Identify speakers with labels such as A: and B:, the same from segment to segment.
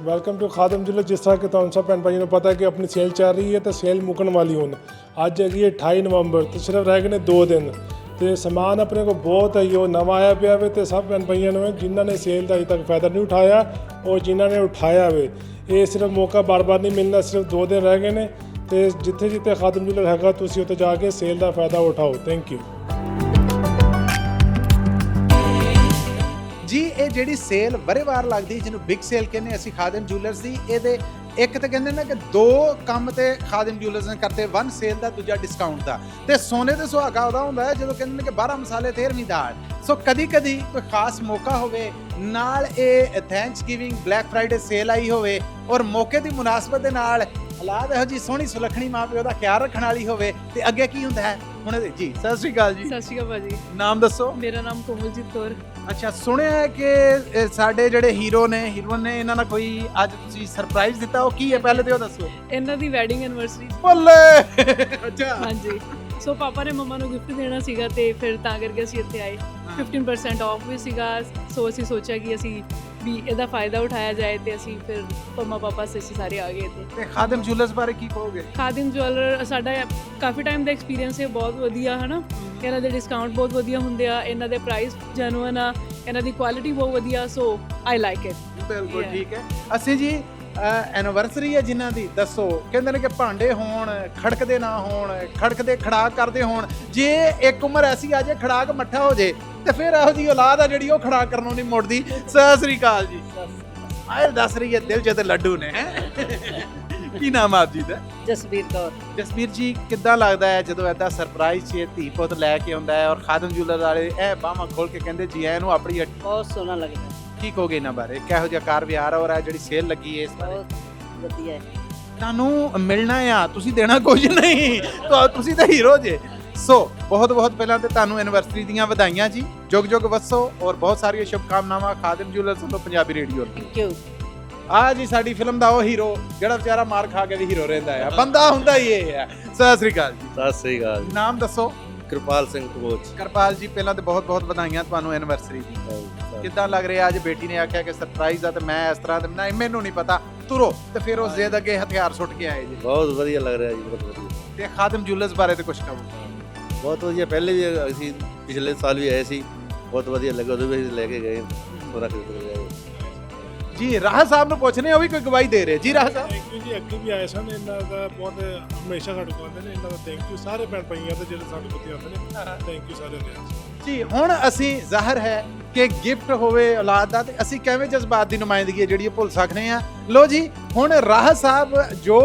A: Welcome to ਖਾਦਮ ਜੁਲਰ। ਜਿਸ ਤਰ੍ਹਾਂ ਕਿ ਤੁਹਾਨੂੰ ਸਭ ਭੈਣ ਭਾਈਆਂ ਨੂੰ ਪਤਾ ਹੈ ਕਿ ਆਪਣੀ ਸੇਲ ਚੱਲ ਰਹੀ ਹੈ ਤੇ ਸੇਲ ਮੁੱਕਣ ਵਾਲੀ ਹੁਣ ਅੱਜ ਹੈਗੀ ਹੈ 28 ਨਵੰਬਰ ਤੇ ਸਿਰਫ ਰਹਿ ਗਏ ਨੇ 2 ਦਿਨ ਤੇ ਸਮਾਨ ਆਪਣੇ ਕੋਲ ਬਹੁਤ ਹੈ ਉਹ ਨਵਾਂ ਆਇਆ ਪਿਆ ਵੇ ਤੇ ਸਭ ਭੈਣ ਭਾਈਆਂ ਨੂੰ ਜਿਨ੍ਹਾਂ ਨੇ ਸੇਲ ਦਾ ਅਜੇ ਤੱਕ ਫਾਇਦਾ ਨਹੀਂ ਉਠਾਇਆ ਔਰ ਜਿਨ੍ਹਾਂ ਨੇ ਉਠਾਇਆ ਵੇ ਇਹ ਸਿਰਫ ਮੌਕਾ ਬਾਰ-ਬਾਰ ਨਹੀਂ ਮਿਲਣਾ। ਸਿਰਫ 2 ਦਿਨ ਰਹਿ ਗਏ ਨੇ ਤੇ ਜਿੱਥੇ ਖਾਦਮ ਜੁਲਰ ਹੈਗਾ ਤੁਸੀਂ ਉੱਥੇ ਜਾ ਕੇ ਸੇਲ ਦਾ ਫਾਇਦਾ ਉਠਾਓ। ਥੈਂਕ ਯੂ
B: ਜੀ। ਇਹ ਜਿਹੜੀ ਸੇਲ ਬਰੇਵਾਰ ਲੱਗਦੀ ਜਿਹਨੂੰ ਬਿਗ ਸੇਲ ਕਹਿੰਦੇ ਅਸੀਂ ਖਾਦਮ ਜੂਲਰਸ ਦੀ, ਇਹਦੇ ਇੱਕ ਤਾਂ ਕਹਿੰਦੇ ਨੇ ਕਿ 2 ਕੰਮ ਤੇ ਖਾਦਮ ਜੂਲਰਸ ਨੇ ਕਰਤੇ, 1 ਸੇਲ ਦਾ, ਦੂਜਾ ਡਿਸਕਾਊਂਟ ਦਾ। ਤੇ ਸੋਨੇ ਤੇ ਸੁਹਾਗਾ ਉਹਦਾ ਹੁੰਦਾ ਹੈ ਜਦੋਂ ਕਹਿੰਦੇ ਨੇ ਕਿ 12 ਮਸਾਲੇ 13ਵੀਂ ਦਾਲ। ਸੋ ਕਦੀ ਕੋਈ ਖਾਸ ਮੌਕਾ ਹੋਵੇ, ਨਾਲ ਇਹ Thanksgiving Black Friday sale ਆਈ ਹੋਵੇ ਔਰ ਮੌਕੇ ਦੀ ਮੁਨਾਸਬਤ ਦੇ ਨਾਲ ਔਲਾਦ ਇਹੋ ਜੀ ਸੋਹਣੀ ਸੁਲੱਖਣੀ ਮਾਂ ਪਿਓ ਦਾ ਖਿਆਲ ਰੱਖਣ ਵਾਲੀ ਹੋਵੇ ਤੇ ਅੱਗੇ ਕੀ ਹੁੰਦਾ ਹੈ ਹੁਣ ਜੀ। ਸਤਿ ਸ਼੍ਰੀ ਅਕਾਲ ਜੀ।
C: ਸਤਿ ਸ਼੍ਰੀ ਅਕਾਲ ਭਾਜੀ।
B: ਨਾਮ ਦੱਸੋ।
C: ਮੇਰਾ ਨਾਮ ਕੋਮਲਜੀਤ ਕੌਰ।
B: ਅੱਛਾ, ਸੁਣਿਆ ਹੈ ਕਿ ਸਾਡੇ ਜਿਹੜੇ ਹੀਰੋ ਨੇ ਇਹਨਾਂ ਨਾਲ ਕੋਈ ਅੱਜ ਤੁਸੀਂ ਸਰਪ੍ਰਾਈਜ਼ ਦਿੱਤਾ, ਉਹ ਕੀ ਹੈ ਪਹਿਲੇ ਤੇ ਉਹ ਦੱਸੋ।
C: ਇਹਨਾਂ ਦੀ ਵੈਡਿੰਗ ਐਨਵਰਸਰੀ।
B: ਬੱਲੇ। ਅੱਛਾ
C: ਹਾਂਜੀ, ਸੋ ਪਾਪਾ ਨੇ ਮੰਮਾ ਨੂੰ ਗਿਫਟ ਦੇਣਾ ਸੀਗਾ ਤੇ ਫਿਰ ਤਾਂ ਕਰਕੇ ਅਸੀਂ ਇੱਥੇ ਆਏ। 15% ਆਫ ਵੀ ਸੀਗਾ, ਸੋ ਅਸੀਂ ਸੋਚਿਆ ਕਿ ਅਸੀਂ ਵੀ ਇਹਦਾ ਫਾਇਦਾ ਉਠਾਇਆ ਜਾਏ ਤੇ ਅਸੀਂ ਫਿਰ ਮੰਮਾ ਪਾਪਾ ਸੇ ਅਸੀਂ ਸਾਰੇ ਆ ਗਏ ਇੱਥੇ।
B: ਤੇ ਖਾਦਮ ਜੁਲਰਸ ਬਾਰੇ ਕੀ ਕਹੋਗੇ।
C: ਖਾਦਮ ਜੁਐਲਰ ਸਾਡਾ ਕਾਫੀ ਟਾਈਮ ਦਾ ਐਕਸਪੀਰੀਅੰਸ ਹੈ, ਬਹੁਤ ਵਧੀਆ ਹੈ ਨਾ। ਇਹਨਾਂ ਦੇ ਡਿਸਕਾਊਂਟ ਬਹੁਤ ਵਧੀਆ ਹੁੰਦੇ ਆ, ਇਹਨਾਂ ਦੇ ਪ੍ਰਾਈਸ ਜੈਨੂਇਨ ਆ, ਇਹਨਾਂ ਦੀ ਕੁਆਲਿਟੀ ਬਹੁਤ ਵਧੀਆ। ਸੋ ਆਈ ਲਾਈਕ ਇਟ।
B: ਬਿਲਕੁਲ ਠੀਕ ਹੈ। ਅਸੀਂ ਜੀ ਐਨੀਵਰਸਰੀ ਹੈ ਜਿਨ੍ਹਾਂ ਦੀ, ਦੱਸੋ ਕਹਿੰਦੇ ਨੇ ਕਿ ਭਾਂਡੇ ਹੋਣ ਖੜਕਦੇ ਨਾ ਹੋਣ, ਖੜਕਦੇ ਖੜਾਕ ਕਰਦੇ ਹੋਣ। ਜੇ ਇੱਕ ਉਮਰ ਐਸੀ ਆ ਜੇ ਖੜਾਕ ਮੱਠਾ ਹੋ ਜੇ ਤੇ ਫਿਰ ਇਹੋ ਜਿਹੀ ਔਲਾਦ ਆ ਜਿਹੜੀ ਉਹ ਖੜਾਕ ਕਰਨੋਂ ਨਹੀਂ ਮੁੜਦੀ। ਸਤਿ ਸ੍ਰੀ ਅਕਾਲ ਜੀ। ਆਏ ਦੱਸ ਰਹੀ ਹੈ ਦਿਲ ਜਦ ਲੱਡੂ ਨੇ। ਕੀ ਨਾਮ ਆਪ ਜੀ ਦਾ।
D: ਜਸਬੀਰ ਕੌਰ।
B: ਜਸਬੀਰ ਜੀ, ਕਿੱਦਾਂ ਲੱਗਦਾ ਹੈ ਜਦੋਂ ਐਦਾਂ ਸਰਪ੍ਰਾਈਜ਼ 'ਚ ਧੀ ਪੁੱਤ ਲੈ ਕੇ ਆਉਂਦਾ ਹੈ ਔਰ ਖਾਦਮ ਜੁਲਰ ਵਾਲੇ ਇਹ ਬਾਹਾਂ ਖੋਲ ਕੇ ਕਹਿੰਦੇ ਜੀ ਇਹਨੂੰ ਆਪਣੀ ਹੱਟੀ।
D: ਬਹੁਤ ਸੋਹਣਾ ਲੱਗਦਾ,
B: ਕੀ ਕਹੋਗੇ ਇਹਨਾਂ ਬਾਰੇ, ਕਿਹੋ ਜਿਹਾ ਕਾਰ ਵਿਹਾਰ ਔਰ ਜਿਹੜੀ ਸੇਲ ਲੱਗੀ ਹੈ ਇਸ ਬਾਰੇ।
D: ਬਹੁਤ ਵਧੀਆ ਹੈ।
B: ਤੁਹਾਨੂੰ ਮਿਲਣਾ ਆ, ਤੁਸੀਂ ਦੇਣਾ ਕੁਝ ਨਹੀਂ, ਤੁਸੀਂ ਤਾਂ ਹੀਰੋ ਜੇ। ਸੋ ਬਹੁਤ ਪਹਿਲਾਂ ਤੇ ਤੁਹਾਨੂੰ ਐਨਵਰਸਰੀ ਦੀਆਂ ਵਧਾਈਆਂ ਜੀ। ਜੁਗ ਜੁਗ ਵਸੋ ਔਰ ਬਹੁਤ ਸਾਰੀਆਂ ਸ਼ੁਭਕਾਮਨਾਵਾਂ ਖਾਦਮ ਜੁਲਰਸ ਵੱਲੋਂ ਪੰਜਾਬੀ ਰੇਡੀਓ।
D: Thank you.
B: ਆ ਜੀ ਸਾਡੀ ਫਿਲਮ ਦਾ ਉਹ ਹੀਰੋ ਜਿਹੜਾ ਵਿਚਾਰਾ ਮਾਰ ਖਾ ਕੇ ਵੀ ਹੀਰੋ ਰਹਿੰਦਾ ਆ, ਬੰਦਾ ਹੁੰਦਾ ਹੀ ਇਹ ਹੈ। ਸਤਿ ਸ੍ਰੀ ਅਕਾਲ ਜੀ।
E: ਸਤਿ ਸ੍ਰੀ ਅਕਾਲ।
B: ਨਾਮ ਦੱਸੋ।
E: ਕਿਰਪਾਲ ਸਿੰਘ ਕੋਚ।
B: ਕਿਰਪਾਲ ਜੀ, ਪਹਿਲਾਂ ਤੇ ਬਹੁਤ ਵਧਾਈਆਂ ਤੁਹਾਨੂੰ ਐਨਵਰਸਰੀ ਦੀ। ਕਿੱਦਾਂ ਲੱਗ ਰਿਹਾ ਅੱਜ ਬੇਟੀ ਨੇ ਆਖਿਆ ਕਿ ਸਰਪ੍ਰਾਈਜ਼ ਆ ਤੇ ਮੈਂ ਇਸ ਤਰ੍ਹਾਂ ਨਹੀਂ, ਮੈਨੂੰ ਨਹੀਂ ਪਤਾ, ਤੁਰੋ ਤੇ ਫਿਰ ਉਸ ਜ਼ਿੱਦ ਅੱਗੇ ਹਥਿਆਰ ਸੁੱਟ ਕੇ ਆਏ ਜੀ।
E: ਬਹੁਤ ਵਧੀਆ ਲੱਗ ਰਿਹਾ ਜੀ, ਬਹੁਤ ਵਧੀਆ।
B: ਤੇ ਖਾਦਮ ਜੁਲਰਸ ਬਾਰੇ ਤੇ ਕੁਝ ਕਹੋ।
E: ਬਹੁਤ ਵਧੀਆ, ਪਹਿਲੇ ਵੀ ਅਸੀਂ ਪਿਛਲੇ ਸਾਲ ਵੀ ਆਏ ਸੀ, ਬਹੁਤ ਵਧੀਆ ਲੱਗਾ, ਉਦੋਂ ਵੀ ਅਸੀਂ ਲੈ ਕੇ ਗਏ ਸੋਨਾ ਖਰੀਦ ਕੇ ਗਏ
B: ਜੀ। ਰਾਹ ਸਾਹਿਬ ਨੂੰ ਪੁੱਛਨੇ, ਉਹ ਵੀ ਕੋਈ ਗਵਾਹੀ ਦੇ ਰਹੇ ਜੀ। ਰਾਹ ਸਾਹਿਬ
A: ਥੈਂਕ ਯੂ ਜੀ। ਅੱਗੇ ਵੀ ਆਏ ਸਨ, ਇਹਨਾਂ ਦਾ ਬਹੁਤ ਹਮੇਸ਼ਾ ਸਾਡੇ ਕੋਲ ਆਉਂਦੇ ਨੇ, ਇਹਨਾਂ ਦਾ ਥੈਂਕ ਯੂ ਸਾਰੇ ਭੈਣ ਭਾਈਆਂ ਦੇ ਜਿਹੜੇ ਸਾਡੇ ਕੋਲ ਆਉਂਦੇ ਨੇ। ਥੈਂਕ ਯੂ ਸਾਰਿਆਂ ਦੇ
B: ਜੀ। ਹੁਣ ਅਸੀਂ ਜ਼ਾਹਰ ਹੈ ਕਿ ਗਿਫਟ ਹੋਵੇ ਔਲਾਦ ਦਾ ਤੇ ਅਸੀਂ ਕਿਵੇਂ ਜਜ਼ਬਾਤ ਦੀ ਨੁਮਾਇੰਦਗੀ ਹੈ ਜਿਹੜੀ ਉਹ ਭੁੱਲ ਸਕਦੇ ਆ। ਲੋ ਜੀ, ਹੁਣ ਰਾਹ ਸਾਹਿਬ ਜੋ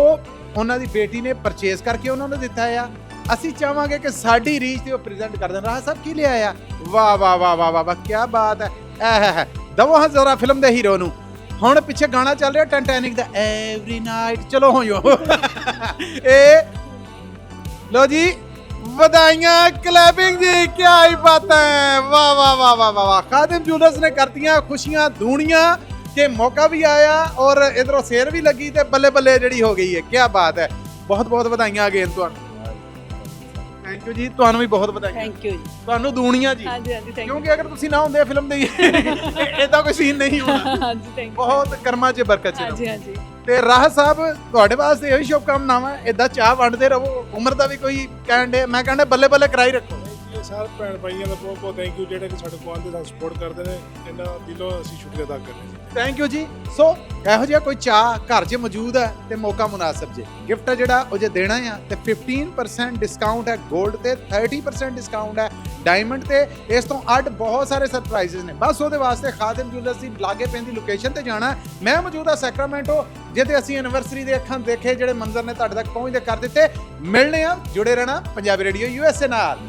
B: ਉਹਨਾਂ ਦੀ ਬੇਟੀ ਨੇ ਪਰਚੇਸ ਕਰਕੇ ਉਹਨਾਂ ਨੂੰ ਦਿੱਤਾ ਆ, ਅਸੀਂ ਚਾਹਾਂਗੇ ਕਿ ਸਾਡੀ ਰੀਚ ਤੇ ਉਹ ਪ੍ਰੈਜ਼ੈਂਟ ਕਰ ਦੇਣ। ਰਾਹ ਸਾਹਿਬ ਕੀ ਲਿਆ ਆ। ਵਾਹ ਵਾਹ ਵਾਹ ਵਾਹ ਵਾਹ, ਕੀ ਬਾਤ ਹੈ। ਦਵੋ ਹਾਂ ਜ਼ਰਾ ਫਿਲਮ ਦੇ ਹੀਰੋ ਨੂੰ। ਹੁਣ ਪਿੱਛੇ ਗਾਣਾ ਚੱਲ ਰਿਹਾ ਟੈਂਟੈਨਿਕ ਦਾ, ਐਵਰੀ ਨਾਈਟ। ਚਲੋ ਹੋਇਓ। ਇਹ ਲੋ ਜੀ, ਵਧਾਈਆਂ, ਕਲੈਪਿੰਗ ਜੀ, ਕੀ ਹੀ ਬਾਤ ਹੈ। ਵਾਹ ਵਾਹ ਵਾਹ ਵਾਹ ਵਾਹ। ਖਾਦਮ ਜੁਲਰਸ ਨੇ ਕਰਤੀਆਂ ਖੁਸ਼ੀਆਂ ਦੂਣੀਆਂ ਕਿ ਮੌਕਾ ਵੀ ਆਇਆ ਔਰ ਇਧਰੋਂ ਸੇਲ ਵੀ ਲੱਗੀ ਤੇ ਬੱਲੇ ਬੱਲੇ ਜਿਹੜੀ ਹੋ ਗਈ ਹੈ। ਕੀ ਬਾਤ ਹੈ। ਬਹੁਤ ਵਧਾਈਆਂ ਅਗੇਨ ਤੁਹਾਨੂੰ। ਥੈਂਕ ਯੂ ਜੀ। ਤੁਹਾਨੂੰ ਵੀ ਬਹੁਤ ਵਧਾਈਆਂ।
D: ਥੈਂਕ ਯੂ ਜੀ।
B: ਤੁਹਾਨੂੰ ਦੂਣੀਆਂ ਜੀ।
C: ਹਾਂਜੀ ਹਾਂਜੀ, ਥੈਂਕ ਯੂ।
B: ਕਿਉਂਕਿ ਅਗਰ ਤੁਸੀਂ ਨਾ ਹੁੰਦੇ ਫਿਲਮ ਦੇ ਇਦਾਂ ਕੋਈ ਸੀਨ ਨਹੀਂ ਹੋਣਾ।
C: ਹਾਂਜੀ, ਥੈਂਕ ਯੂ।
B: ਬਹੁਤ ਕਰਮਾਂ 'ਚ ਬਰਕਤ ਚ।
C: ਹਾਂਜੀ ਹਾਂਜੀ।
B: ਤੇ ਰਾਹ ਸਾਹਿਬ, ਤੁਹਾਡੇ ਵਾਸਤੇ ਇਹੀ ਸ਼ੁਭਕਾਮਨਾਵਾਂ। ਇਦਾਂ ਚਾਹ ਵੰਡਦੇ ਰਹੋ, ਉਮਰ ਦਾ ਵੀ ਕੋਈ ਕਹਿਣ ਦੇ, ਮੈਂ ਕਹਿੰਦਾ ਬੱਲੇ ਬੱਲੇ ਕਰਾਈ ਰੱਖੋ।
A: ਸਾਰੇ ਭੈਣ ਭਾਈਆਂ ਦਾ ਬਹੁਤ ਥੈਂਕ ਯੂ ਜਿਹੜੇ ਕਿ ਸਾਡੇ ਕੋਲ ਆਉਂਦੇ ਸਾਨੂੰ ਸਪੋਰਟ ਕਰਦੇ ਨੇ। ਇਹਨਾਂ ਦਿਲੋਂ ਅਸੀਂ ਸ਼ੁਕਰੀਆ ਅਦਾ ਕਰਦੇ ਹਾਂ।
B: ਥੈਂਕ ਯੂ ਜੀ। ਸੋ ਇਹੋ ਜਿਹਾ ਕੋਈ ਚਾਹ ਘਰ 'ਚ ਮੌਜੂਦ ਹੈ ਤੇ ਮੌਕਾ ਮੁਨਾਸਬ ਜੇ ਗਿਫਟ ਜਿਹੜਾ ਉਹ ਜੇ ਦੇਣਾ ਆ ਤੇ 15% ਡਿਸਕਾਊਂਟ ਹੈ 골ਡ ਤੇ, 30% ਡਿਸਕਾਊਂਟ ਹੈ ਡਾਇਮੰਡ ਤੇ। ਇਸ ਤੋਂ ਅੱਡ ਬਹੁਤ ਸਾਰੇ ਸਰਪ੍ਰਾਈਜ਼ਸ ਨੇ। ਬਸ ਉਹਦੇ ਵਾਸਤੇ ਖਾਦਮ ਜੁਲਰਸ ਦੀ ਲਾਗੇ ਪੈਂਦੀ ਲੋਕੇਸ਼ਨ ਤੇ ਜਾਣਾ। ਮੈਂ ਮੌਜੂਦ ਹਾਂ ਸੈਕਰਾਮੈਂਟੋ, ਜਿੱਥੇ ਅਸੀਂ ਐਨਵਰਸਰੀ ਦੇ ਅੱਖਾਂ ਦੇਖੇ ਜਿਹੜੇ ਮੰਜ਼ਰ ਨੇ ਤੁਹਾਡੇ ਤੱਕ ਪਹੁੰਚਦੇ ਕਰ ਦਿੱਤੇ। ਮਿਲਣੇ ਆ, ਜੁੜੇ ਰਹਿਣਾ ਪੰਜਾਬੀ ਰੇਡੀਓ USA ਨਾਲ।